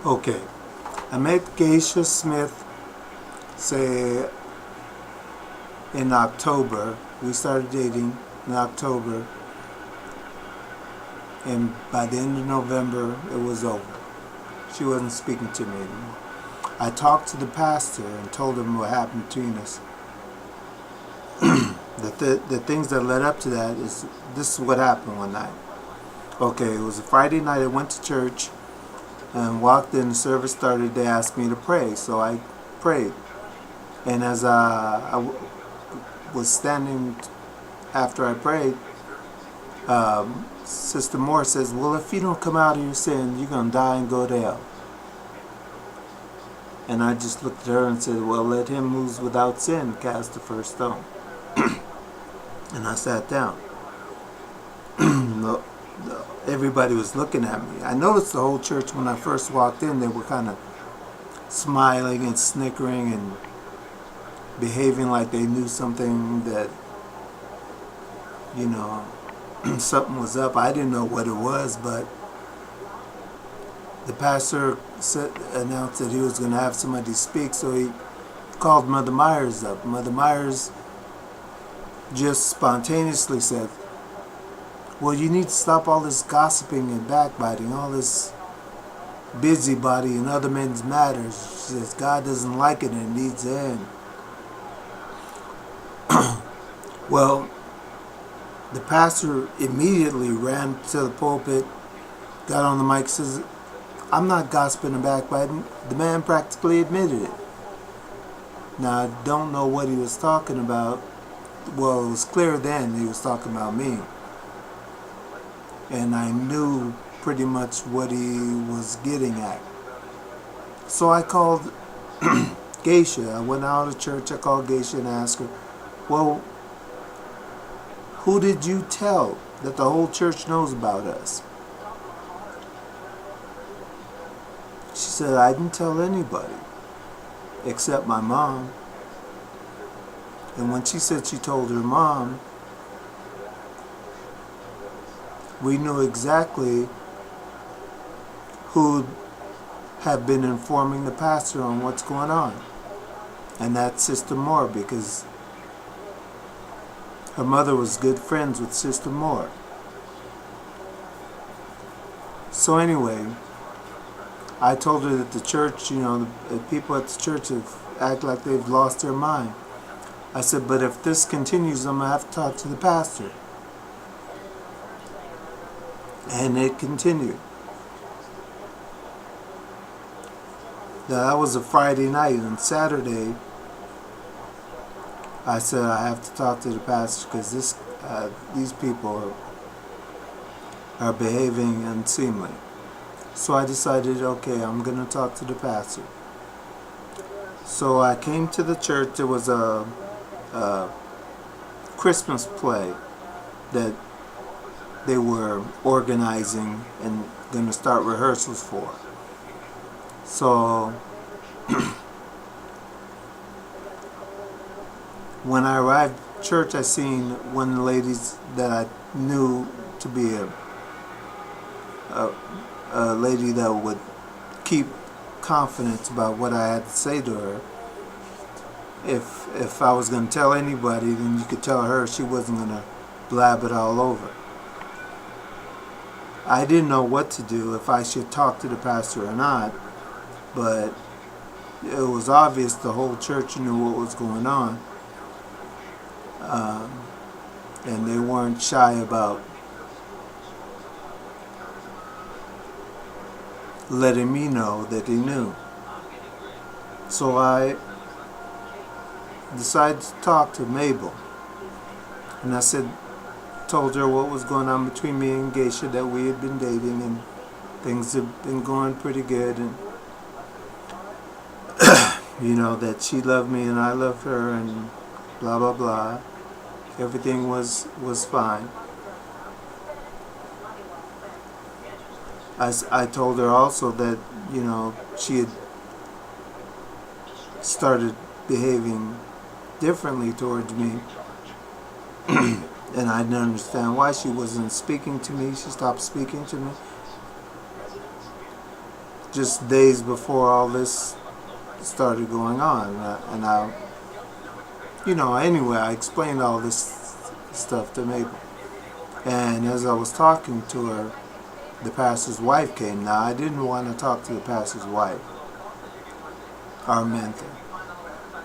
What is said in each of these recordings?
Okay, I met Geisha Smith, say, in October. We started dating in October, and by the end of November, it was over. She wasn't speaking to me anymore. I talked to the pastor and told him what happened between us. The things that led up to that is this is what happened one night. Okay, it was a Friday night. I went to church and walked in. The service started. They asked me to pray, so I prayed. And as was standing after I prayed, Sister Moore says, "Well, if you don't come out of your sin, you're gonna die and go to hell." And I just looked at her and said, "Well, let him who's without sin cast the first stone." And I sat down. Everybody was looking at me. I noticed the whole church when I first walked in, they were kind of smiling and snickering and behaving like they knew something that, something was up. I didn't know what it was, but the pastor announced that he was going to have somebody speak, so he called Mother Myers up. Mother Myers just spontaneously said, "Well, you need to stop all this gossiping and backbiting, all this busybody in other men's matters." She says, "God doesn't like it and it needs to end." Well, the pastor immediately ran to the pulpit, got on the mic, says, "I'm not gossiping and backbiting." The man practically admitted it. Now, I don't know what he was talking about. Well, it was clear then he was talking about me. And I knew pretty much what he was getting at. So I called Geisha. I went out of church, I called Geisha and asked her, "Well, who did you tell that the whole church knows about us?" She said, "I didn't tell anybody except my mom." And when she said she told her mom, we knew exactly who had been informing the pastor on what's going on. And that's Sister Moore, because her mother was good friends with Sister Moore. So anyway, I told her that the church, the people at the church act like they've lost their mind. I said, "But if this continues, I'm going to have to talk to the pastor." And it continued. Now, that was a Friday night. And Saturday, I said, "I have to talk to the pastor because these people are behaving unseemly." So I decided, okay, I'm going to talk to the pastor. So I came to the church. There was a Christmas play that they were organizing and going to start rehearsals for. So when I arrived at church, I seen one of the ladies that I knew to be a lady that would keep confidence about what I had to say to her. If I was going to tell anybody, then you could tell her. She wasn't going to blab it all over. I didn't know what to do, if I should talk to the pastor or not, but it was obvious the whole church knew what was going on, and they weren't shy about letting me know that they knew. So I decided to talk to Mabel, and I told her what was going on between me and Geisha, that we had been dating and things had been going pretty good, and that she loved me and I loved her, and blah blah blah. Everything was fine. I told her also that she had started behaving differently towards me. And I didn't understand why she wasn't speaking to me. She stopped speaking to me. just days before all this started going on. And anyway, I explained all this stuff to Mabel. And as I was talking to her, the pastor's wife came. Now, I didn't want to talk to the pastor's wife, our mentor.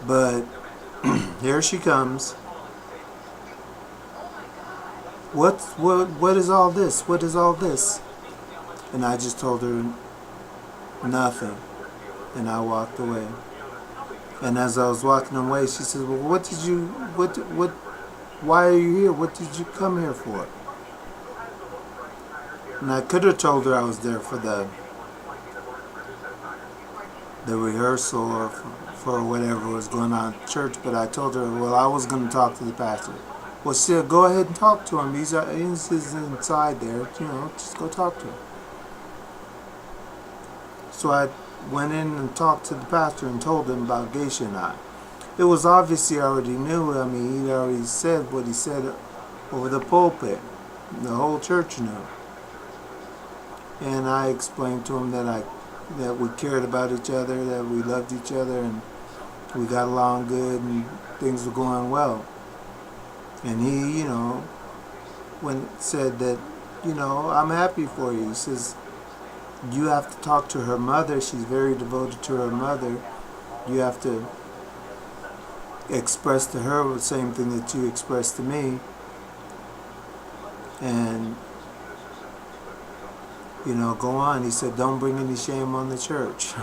But here she comes. What is all this? What is all this? And I just told her nothing. And I walked away. And as I was walking away, she said, well, why are you here? What did you come here for? And I could have told her I was there for the rehearsal or for whatever was going on at church, but I told her, well, I was going to talk to the pastor. Well, she said, go ahead and talk to him. He's inside there. Just go talk to him. So I went in and talked to the pastor and told him about Geisha and I. It was obvious he already knew. I mean, he'd already said what he said over the pulpit. The whole church knew. And I explained to him that we cared about each other, that we loved each other, and we got along good, and things were going well. And he, said that, I'm happy for you. He says, you have to talk to her mother. She's very devoted to her mother. You have to express to her the same thing that you expressed to me. And, go on. He said, don't bring any shame on the church.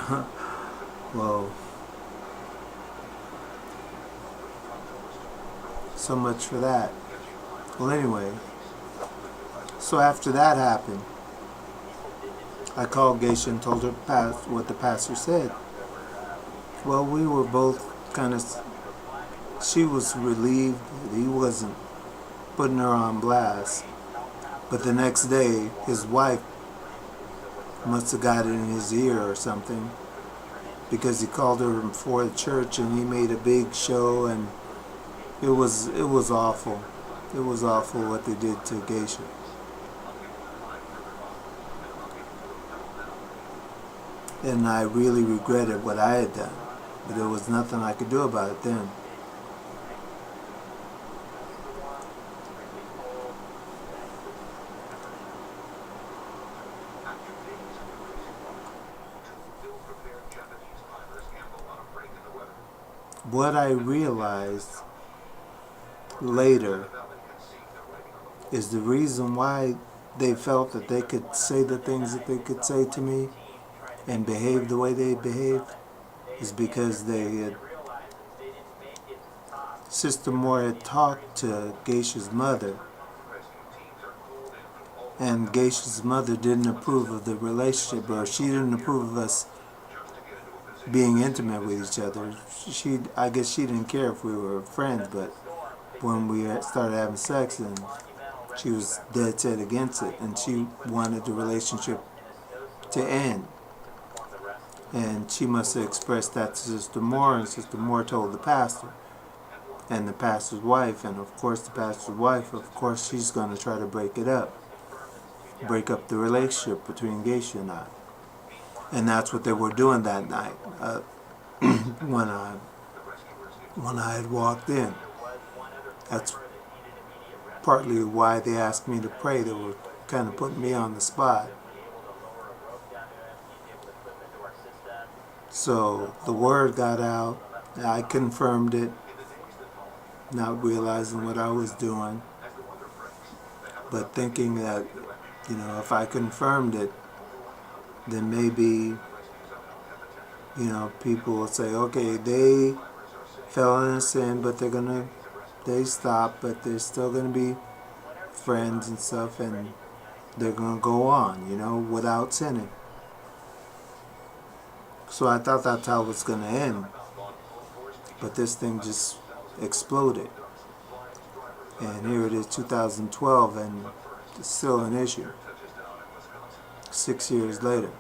Well, so much for that. Well, anyway, so after that happened, I called Geisha and told her what the pastor said. Well, we were both she was relieved that he wasn't putting her on blast. But the next day, his wife must have got it in his ear or something, because he called her before the church and he made a big show, and it was awful. It was awful what they did to Geisha. And I really regretted what I had done, but there was nothing I could do about it then. What I realized later is the reason why they felt that they could say the things that they could say to me and behave the way they behaved is because Sister Moore had talked to Geisha's mother, and Geisha's mother didn't approve of the relationship, or she didn't approve of us being intimate with each other. I guess she didn't care if we were friends, but when we started having sex, and she was dead set against it, and she wanted the relationship to end. And she must have expressed that to Sister Moore, and Sister Moore told the pastor and the pastor's wife, and of course the pastor's wife, she's going to try to break up the relationship between Geisha and I. And that's what they were doing that night when I had walked in. That's partly why they asked me to pray. They were kind of putting me on the spot. So the word got out. I confirmed it, not realizing what I was doing, but thinking that, if I confirmed it, then maybe, people will say, okay, they fell in a sin, but they stopped, but they're still going to be friends and stuff, and they're going to go on, without sinning. So I thought that's how it was going to end. But this thing just exploded. And here it is, 2012, and it's still an issue. 6 years later.